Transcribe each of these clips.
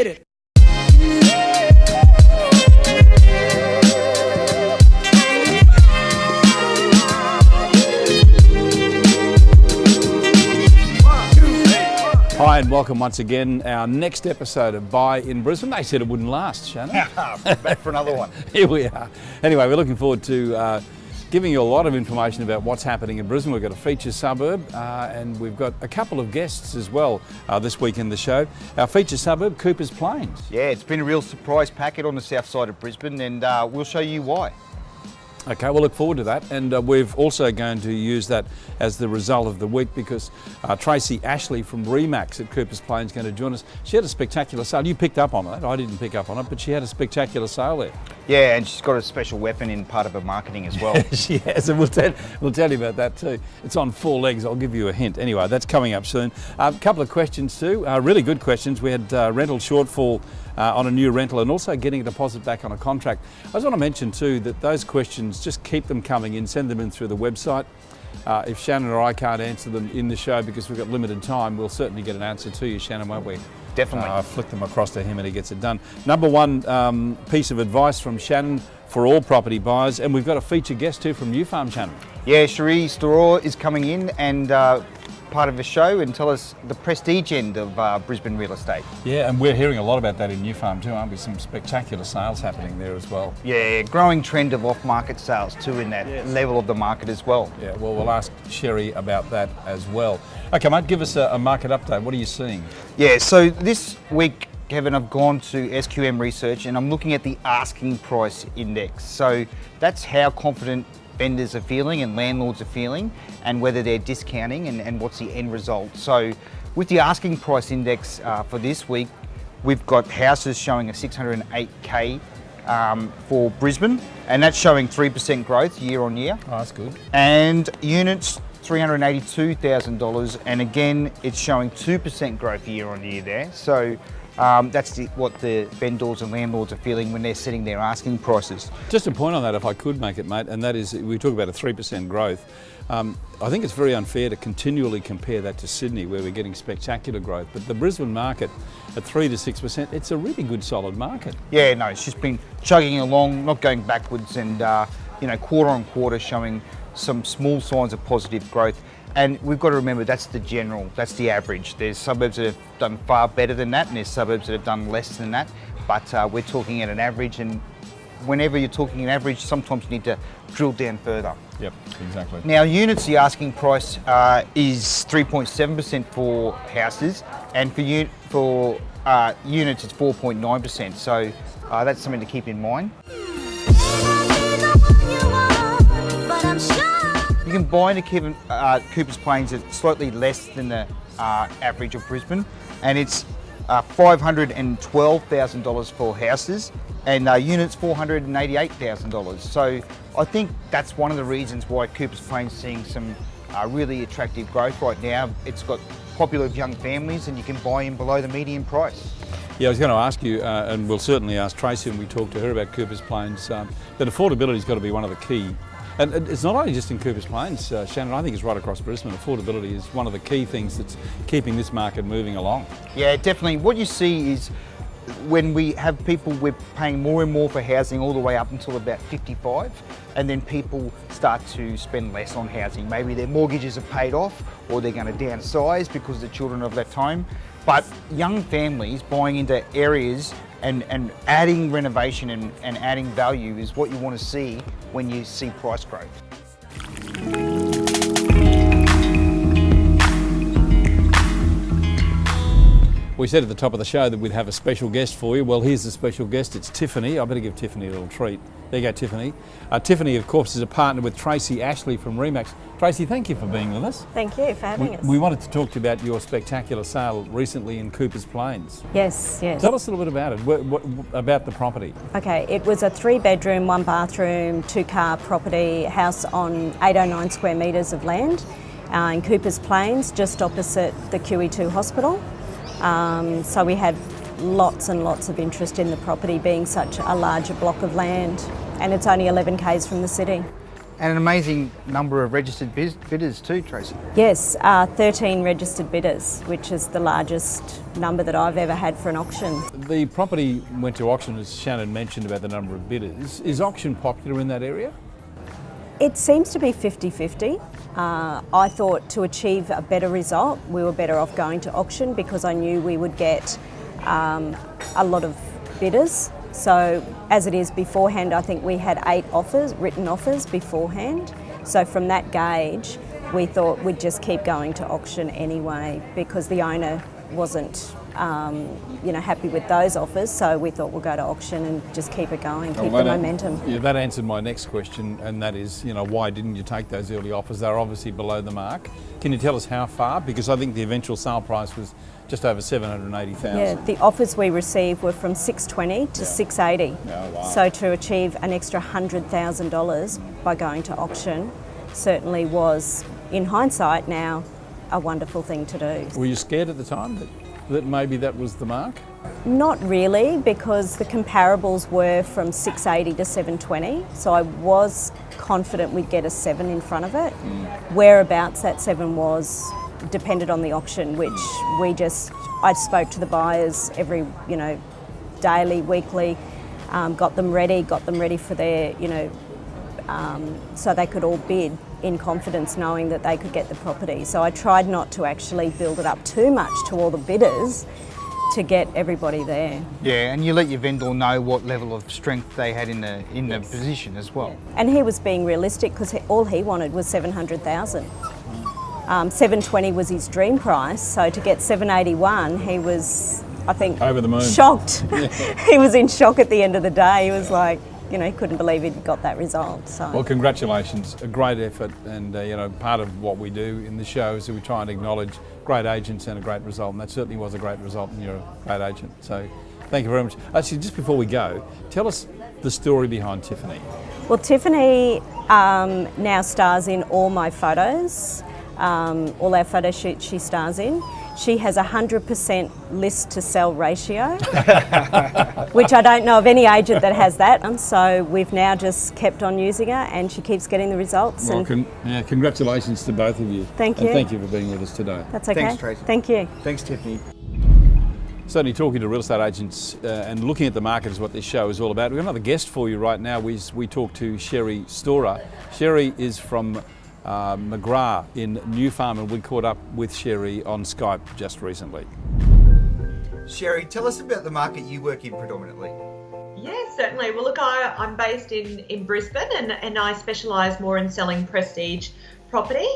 Hit it. Hi and welcome once again. Our next episode of Buy in Brisbane. They said it wouldn't last, Shannon. Back for another one. Here we are. Anyway, we're looking forward to giving you a lot of information about what's happening in Brisbane. We've got a feature suburb and we've got a couple of guests as well this week in the show. Our feature suburb, Coopers Plains. Yeah, it's been a real surprise packet on the south side of Brisbane, and we'll show you why. Okay, we'll look forward to that, and we're also going to use that as the result of the week because Tracey Ashley from REMAX at Coopers Plains is going to join us. She had a spectacular sale. You picked up on it. I didn't pick up on it, but she had a spectacular sale there. Yeah, and she's got a special weapon in part of her marketing as well. She has, and we'll tell you about that too. It's on 4 legs. I'll give you a hint. Anyway, that's coming up soon. A couple of questions too, really good questions. We had rental shortfall on a new rental and also getting a deposit back on a contract. I just want to mention too that those questions, just keep them coming in, send them in through the website. If Shannon or I can't answer them in the show because we've got limited time, we'll certainly get an answer to you, Shannon, won't we? Definitely. I'll flick them across to him and he gets it done. Number one piece of advice from Shannon for all property buyers, and we've got a featured guest too from New Farm, Shannon. Yeah, Sherrie Storor is coming in and part of the show and tell us the prestige end of Brisbane real estate. Yeah, and we're hearing a lot about that in New Farm too, aren't we? Some spectacular sales happening there as well. Yeah, growing trend of off-market sales too in that level of the market as well. Yeah, well, we'll ask Sherrie about that as well. Okay, mate, give us a market update. What are you seeing? Yeah, so this week, Kevin, I've gone to SQM Research and I'm looking at the asking price index. So that's how confident vendors are feeling and landlords are feeling and whether they're discounting and what's the end result. So with the asking price index for this week, we've got houses showing a 608K for Brisbane, and that's showing 3% growth year on year. Oh, that's good. And units, $382,000, and again, it's showing 2% growth year on year there. So that's what the vendors and landlords are feeling when they're setting their asking prices. Just a point on that, if I could make it, mate, and that is, we talk about a 3% growth. I think it's very unfair to continually compare that to Sydney, where we're getting spectacular growth. But the Brisbane market at 3 to 6%, it's a really good, solid market. Yeah, no, it's just been chugging along, not going backwards, and quarter on quarter showing some small signs of positive growth. And we've got to remember that's the general, that's the average. There's suburbs that have done far better than that, and there's suburbs that have done less than that. But we're talking at an average, and whenever you're talking an average, sometimes you need to drill down further. Yep, exactly. Now, units, the asking price is 3.7% for houses, and for units, it's 4.9%. So that's something to keep in mind. You can buy into Coopers Plains at slightly less than the average of Brisbane, and it's $512,000 for houses, and units $488,000. So I think that's one of the reasons why Coopers Plains is seeing some really attractive growth right now. It's got popular with young families, and you can buy in below the median price. Yeah, I was going to ask you, and we'll certainly ask Tracey when we talk to her about Coopers Plains, that affordability's got to be one of the key. And it's not only just in Coopers Plains, Shannon, I think it's right across Brisbane. Affordability is one of the key things that's keeping this market moving along. Yeah, definitely. What you see is when we have people, we're paying more and more for housing all the way up until about 55, and then people start to spend less on housing. Maybe their mortgages are paid off, or they're going to downsize because the children have left home. But young families buying into areas and adding renovation and adding value is what you want to see when you see price growth. We said at the top of the show that we'd have a special guest for you. Well, here's the special guest. It's Tiffany. I better give Tiffany a little treat. There you go, Tiffany. Tiffany, of course, is a partner with Tracey Ashley from REMAX. Tracey, thank you for being with us. Thank you for having us. We wanted to talk to you about your spectacular sale recently in Coopers Plains. Yes, yes. Tell us a little bit about it, what about the property. Okay, it was a 3-bedroom, 1-bathroom, 2-car property, house on 809 square metres of land in Coopers Plains, just opposite the QE2 hospital. So we had lots and lots of interest in the property being such a larger block of land, and it's only 11 k's from the city. And an amazing number of registered bidders too, Tracey. Yes, 13 registered bidders, which is the largest number that I've ever had for an auction. The property went to auction, as Shannon mentioned about the number of bidders. Is auction popular in that area? It seems to be 50-50. I thought to achieve a better result, we were better off going to auction because I knew we would get a lot of bidders. So as it is beforehand, I think we had 8 offers, written offers beforehand. So from that gauge, we thought we'd just keep going to auction anyway because the owner wasn't happy with those offers. So we thought we'll go to auction and just keep it going, keep the momentum. Yeah, that answered my next question, and that is, why didn't you take those early offers? They're obviously below the mark. Can you tell us how far? Because I think the eventual sale price was just over $780,000. Yeah, the offers we received were from $620 to $680. Oh, wow. So to achieve an extra $100,000 by going to auction certainly was, in hindsight now, a wonderful thing to do. Were you scared at the time that maybe that was the mark? Not really, because the comparables were from $680 to $720, so I was confident we'd get a 7 in front of it. Whereabouts that 7 was depended on the auction, which I spoke to the buyers every, daily, weekly, got them ready for their, so they could all bid in confidence knowing that they could get the property. So I tried not to actually build it up too much to all the bidders to get everybody there. Yeah, and you let your vendor know what level of strength they had in the Yes. position as well. And he was being realistic because all he wanted was $700,000. 720 was his dream price, so to get 781, he was, I think, over the moon. Shocked. He was in shock at the end of the day. He was like, he couldn't believe he'd got that result. So. Well, congratulations, a great effort, and part of what we do in the show is that we try and acknowledge great agents and a great result, and that certainly was a great result, and you're a great agent. So thank you very much. Actually, just before we go, tell us the story behind Tiffany. Well, Tiffany now stars in all my photos, all our photo shoots she stars in. She has a 100% list to sell ratio, which I don't know of any agent that has that. And so we've now just kept on using her and she keeps getting the results. Well, congratulations to both of you. Thank you. And thank you for being with us today. That's okay. Thanks, Tracey. Thank you. Thanks, Tiffany. Certainly talking to real estate agents and looking at the market is what this show is all about. We've got another guest for you right now. We talk to Sherrie Storor. Sherrie is from McGrath in New Farm, and we caught up with Sherrie on Skype just recently. Sherrie, tell us about the market you work in predominantly. Yeah, certainly. Well, look, I'm based in Brisbane and I specialise more in selling prestige property.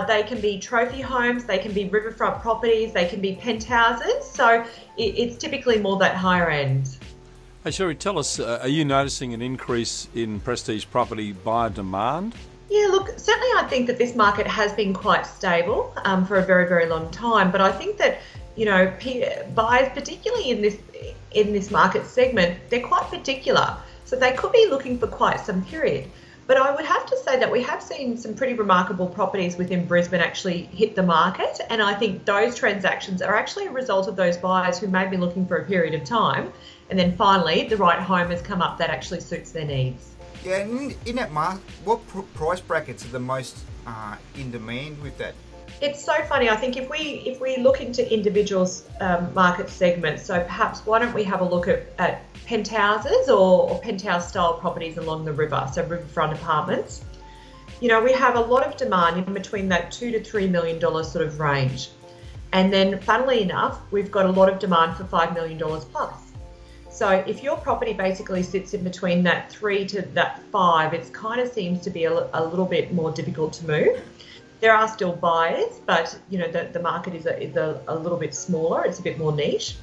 They can be trophy homes, they can be riverfront properties, they can be penthouses. So it's typically more that higher end. Hey Sherrie, tell us, are you noticing an increase in prestige property buyer demand? Yeah, look, certainly I think that this market has been quite stable for a very, very long time. But I think that, buyers, particularly in this market segment, they're quite particular. So they could be looking for quite some period. But I would have to say that we have seen some pretty remarkable properties within Brisbane actually hit the market. And I think those transactions are actually a result of those buyers who may be looking for a period of time. And then finally, the right home has come up that actually suits their needs. Yeah, and in that market, what price brackets are the most in demand with that? It's so funny. I think if we look into individuals' market segments, so perhaps why don't we have a look at penthouses or penthouse style properties along the river, so riverfront apartments. We have a lot of demand in between that $2 to $3 million sort of range. And then funnily enough, we've got a lot of demand for $5 million plus. So if your property basically sits in between that 3 to that 5, it kind of seems to be a little bit more difficult to move. There are still buyers, but the market is a little bit smaller. It's a bit more niche.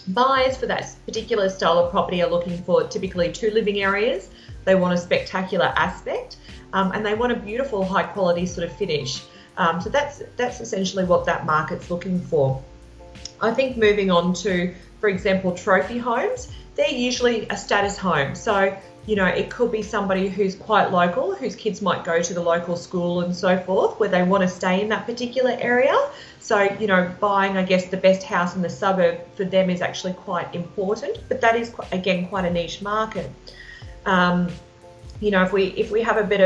Buyers for that particular style of property are looking for typically 2 living areas. They want a spectacular aspect, and they want a beautiful, high quality sort of finish. So that's essentially what that market's looking for. I think moving on to, for example, trophy homes, they're usually a status home. So, it could be somebody who's quite local, whose kids might go to the local school and so forth, where they want to stay in that particular area. So, buying, I guess, the best house in the suburb for them is actually quite important, but that is, again, quite a niche market. if we have a bit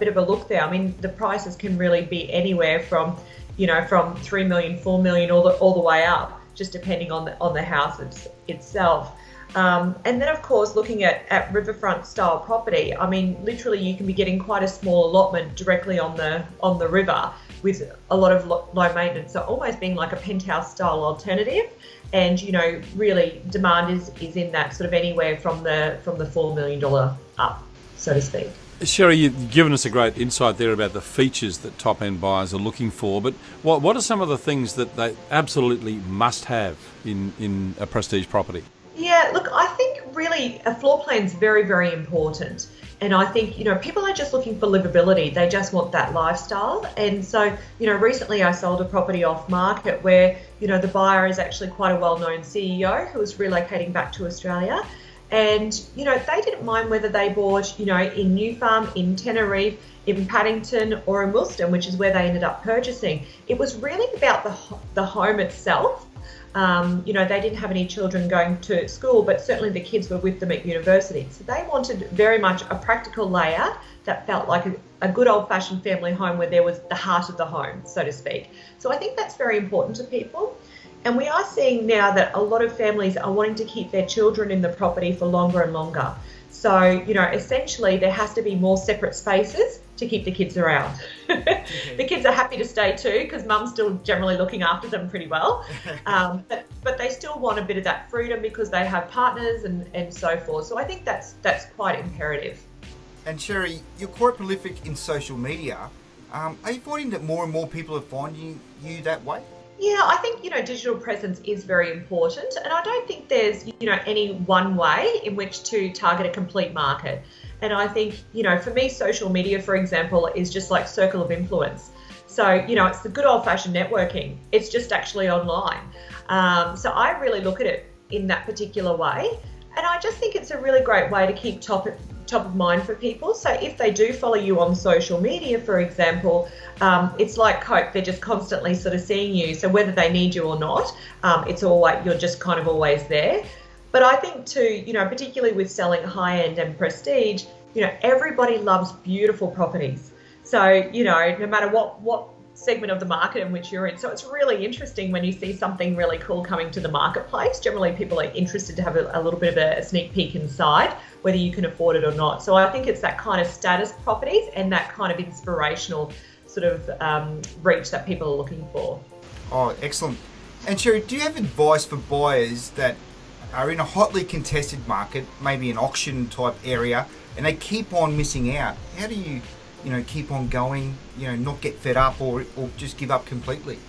of a look there, I mean, the prices can really be anywhere from, from 3 million, 4 million, all the way up, just depending on the house itself. And then, of course, looking at riverfront style property, I mean, literally you can be getting quite a small allotment directly on the river with a lot of low maintenance, so almost being like a penthouse style alternative. And really demand is in that sort of anywhere from the $4 million up, so to speak. Sherrie, you've given us a great insight there about the features that top-end buyers are looking for, but what are some of the things that they absolutely must have in a prestige property? Yeah, look, I think really a floor plan is very, very important. And I think, people are just looking for livability. They just want that lifestyle. And so, recently I sold a property off market where, the buyer is actually quite a well-known CEO who is relocating back to Australia. And, they didn't mind whether they bought, in New Farm, in Tenerife, in Paddington or in Wilston, which is where they ended up purchasing. It was really about the home itself. They didn't have any children going to school, but certainly the kids were with them at university. So they wanted very much a practical layout that felt like a good old-fashioned family home where there was the heart of the home, so to speak. So I think that's very important to people. And we are seeing now that a lot of families are wanting to keep their children in the property for longer and longer. So, essentially there has to be more separate spaces to keep the kids around. The kids are happy to stay too because mum's still generally looking after them pretty well. But they still want a bit of that freedom because they have partners and so forth. So I think that's quite imperative. And Sherrie, you're quite prolific in social media. Are you finding that more and more people are finding you that way? Yeah, I think, digital presence is very important, and I don't think there's, any one way in which to target a complete market. And I think, for me, social media, for example, is just like circle of influence. So, it's the good old-fashioned networking. It's just actually online. So I really look at it in that particular way, and I just think it's a really great way to keep top of mind for people. So if they do follow you on social media, for example, it's like Coke, they're just constantly sort of seeing you. So whether they need you or not, it's all like you're just kind of always there. But I think too, particularly with selling high-end and prestige, everybody loves beautiful properties. So, no matter what segment of the market in which you're in. So it's really interesting when you see something really cool coming to the marketplace. Generally, people are interested to have a little bit of a sneak peek inside, whether you can afford it or not. So I think it's that kind of status properties and that kind of inspirational sort of reach that people are looking for. Oh, excellent. And Sherrie, do you have advice for buyers that are in a hotly contested market, maybe an auction type area, and they keep on missing out? How do you keep on going, not get fed up or just give up completely?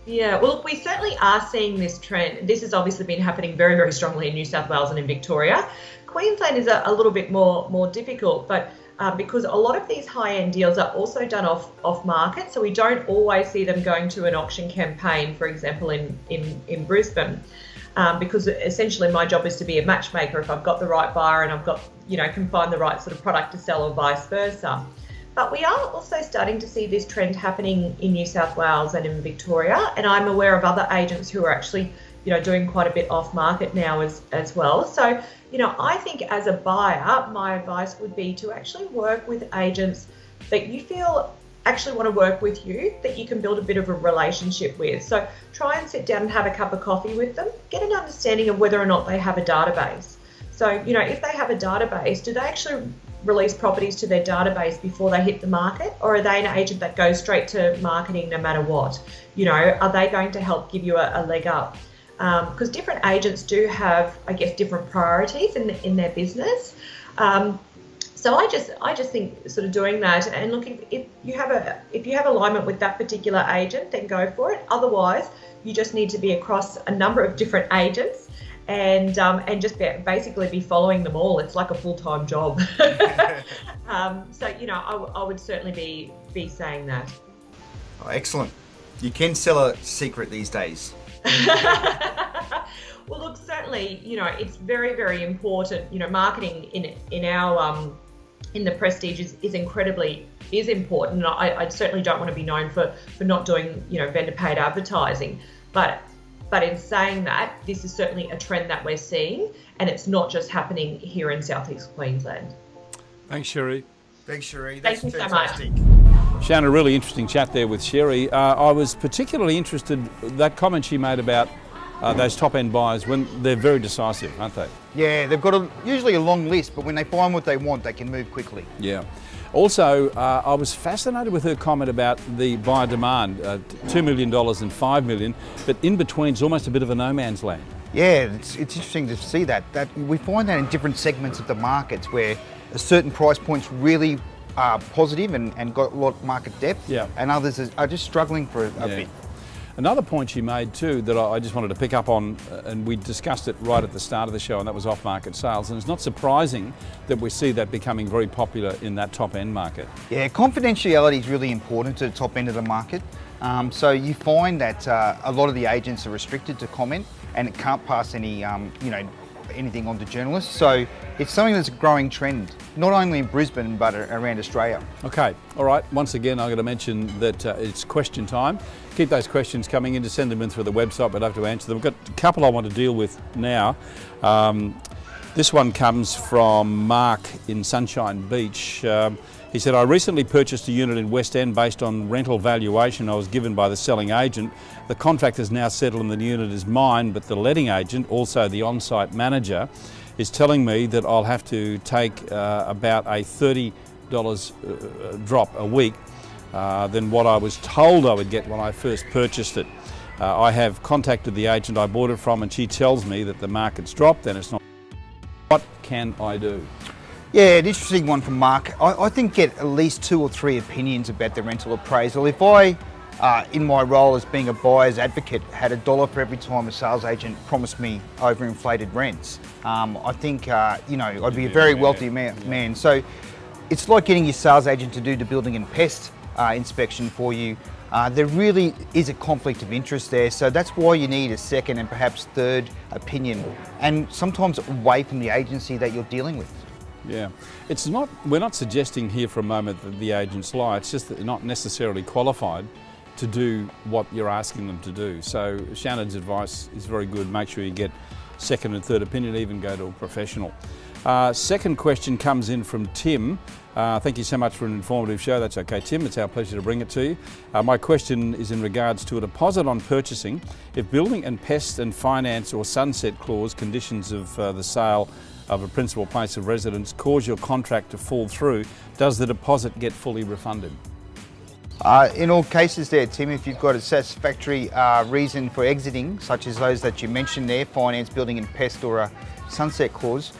Yeah, well, look, we certainly are seeing this trend. This has obviously been happening very, very strongly in New South Wales and in Victoria. Queensland is a little bit more difficult, but because a lot of these high-end deals are also done off market, so we don't always see them going to an auction campaign, for example, in Brisbane. Because essentially my job is to be a matchmaker if I've got the right buyer and I've got, can find the right sort of product to sell or vice versa. But we are also starting to see this trend happening in New South Wales and in Victoria, and I'm aware of other agents who are actually, doing quite a bit off market now as well. So, I think as a buyer, my advice would be to actually work with agents that you feel actually want to work with you, that you can build a bit of a relationship with. So try and sit down and have a cup of coffee with them, get an understanding of whether or not they have a database. So, if they have a database, do they actually release properties to their database before they hit the market, or are they an agent that goes straight to marketing no matter what? Are they going to help give you a leg up? Because different agents do have, I guess, different priorities in their business. So I just think sort of doing that, and look, if you have alignment with that particular agent, then go for it. Otherwise, you just need to be across a number of different agents and just basically be following them all. It's like a full-time job. So I would certainly be saying that. Oh, excellent. You can sell a secret these days. Well, look, certainly, it's very, very important. Marketing in our in the prestige is important. And I certainly don't want to be known for not doing vendor paid advertising, but in saying that, this is certainly a trend that we're seeing, and it's not just happening here in Southeast Queensland. Thanks, Sherrie. Thanks, Sherrie. Thank you so much. Shannon, a really interesting chat there with Sherrie. I was particularly interested that comment she made about those top-end buyers when they're very decisive, aren't they? Yeah, they've got usually a long list, but when they find what they want, they can move quickly. Yeah. Also, I was fascinated with her comment about the buyer demand, $2 million and $5 million, but in between it's almost a bit of a no man's land. Yeah, it's interesting to see that. We find that in different segments of the markets where a certain price point's really positive and got a lot of market depth, Yeah. and others are just struggling for a bit. Another point she made too that I just wanted to pick up on, and we discussed it right at the start of the show, and that was off-market sales. And it's not surprising that we see that becoming very popular in that top-end market. Yeah, confidentiality is really important to the top end of the market. So you find that a lot of the agents are restricted to comment, and it can't pass any, anything on to journalists. So it's something that's a growing trend, not only in Brisbane but around Australia. Okay, all right. Once again, I'm going to mention that it's question time. Keep those questions coming in, to send them in through the website. We'd love to answer them. We've got a couple I want to deal with now. This one comes from Mark in Sunshine Beach. He said, I recently purchased a unit in West End based on rental valuation I was given by the selling agent. The contract is now settled and the unit is mine, but the letting agent, also the on-site manager, is telling me that I'll have to take about a $30 drop a week than what I was told I would get when I first purchased it. I have contacted the agent I bought it from, and she tells me that the market's dropped and it's not. What can I do? Yeah, an interesting one from Mark. I think get at least 2 or 3 opinions about the rental appraisal. If I, in my role as being a buyer's advocate, had $1 for every time a sales agent promised me overinflated rents, I think, I'd be a very wealthy man. So it's like getting your sales agent to do the building and pest inspection for you. There really is a conflict of interest there, so that's why you need a second and perhaps third opinion, and sometimes away from the agency that you're dealing with. Yeah, we're not suggesting here for a moment that the agents lie. It's just that they're not necessarily qualified to do what you're asking them to do. So Shannon's advice is very good. Make sure you get second and third opinion, even go to a professional. Second question comes in from Tim. Thank you so much for an informative show. That's okay, Tim. It's our pleasure to bring it to you. My question is in regards to a deposit on purchasing. If building and pest and finance or sunset clause conditions of the sale of a principal place of residence cause your contract to fall through, does the deposit get fully refunded? In all cases there, Tim, if you've got a satisfactory reason for exiting, such as those that you mentioned there, finance, building and pest, or a sunset clause,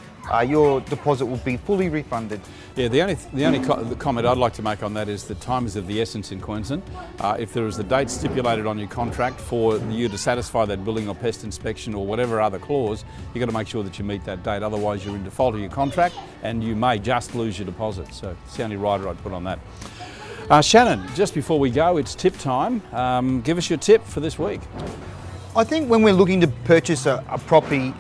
your deposit will be fully refunded. Yeah, the only comment I'd like to make on that is that time is of the essence in Queensland. If there is a date stipulated on your contract for you to satisfy that building or pest inspection or whatever other clause, you've got to make sure that you meet that date. Otherwise, you're in default of your contract and you may just lose your deposit. So it's the only rider I'd put on that. Shannon, just before we go, it's tip time. Give us your tip for this week. I think when we're looking to purchase a property,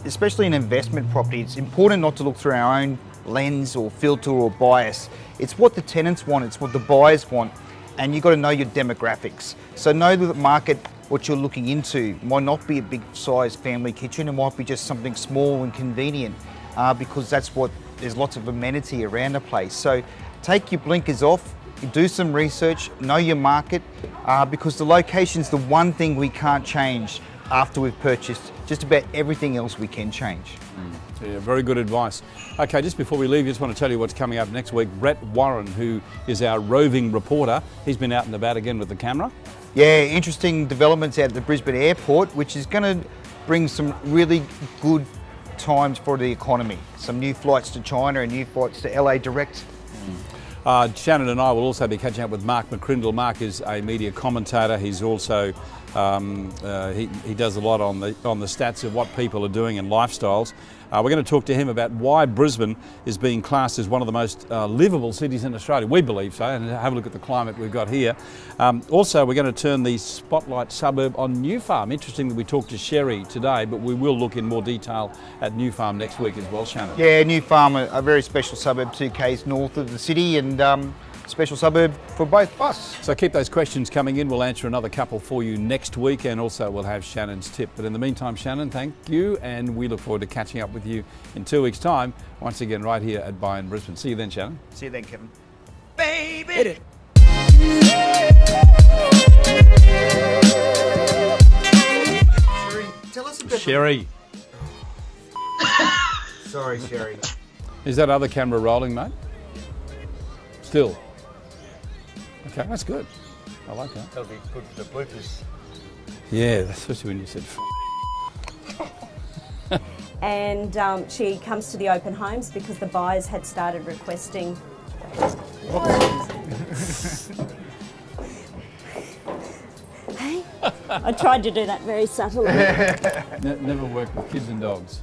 especially an investment property, it's important not to look through our own lens or filter or bias. It's what the tenants want, it's what the buyers want, and you've got to know your demographics. So know the market, what you're looking into. Might not be a big size family kitchen, it might be just something small and convenient, because there's lots of amenity around the place. So take your blinkers off, do some research, know your market, because the location's the one thing we can't change after we've purchased. Just about everything else we can change. Yeah, very good advice. Okay, just before we leave, I just want to tell you what's coming up next week. Brett Warren, who is our roving reporter, he's been out and about again with the camera. Yeah, interesting developments out at the Brisbane airport, which is going to bring some really good times for the economy. Some new flights to China and new flights to LA direct. Shannon and I will also be catching up with Mark McCrindle. Mark is a media commentator. He's also he does a lot on the stats of what people are doing and lifestyles. We're going to talk to him about why Brisbane is being classed as one of the most livable cities in Australia. We believe so, and have a look at the climate we've got here. Also, we're going to turn the spotlight suburb on New Farm. Interesting that we talked to Sherrie today, but we will look in more detail at New Farm next week as well, Shannon. Yeah, New Farm, a very special suburb, 2 k's north of the city, and special suburb for both of us. So keep those questions coming in. We'll answer another couple for you next week, and also we'll have Shannon's tip. But in the meantime, Shannon, thank you, and we look forward to catching up with you in 2 weeks' time, once again right here at Buy in Brisbane. See you then, Shannon. See you then, Kevin. Baby! Hit it. Sherrie, tell us a bit. Sherrie. Sorry, Sherrie. Is that other camera rolling, mate? Still. Okay, that's good. I like that. That'll be good for the bloopers. Yeah, especially when you said And she comes to the open homes because the buyers had started requesting. Hey, I tried to do that very subtly. never worked with kids and dogs.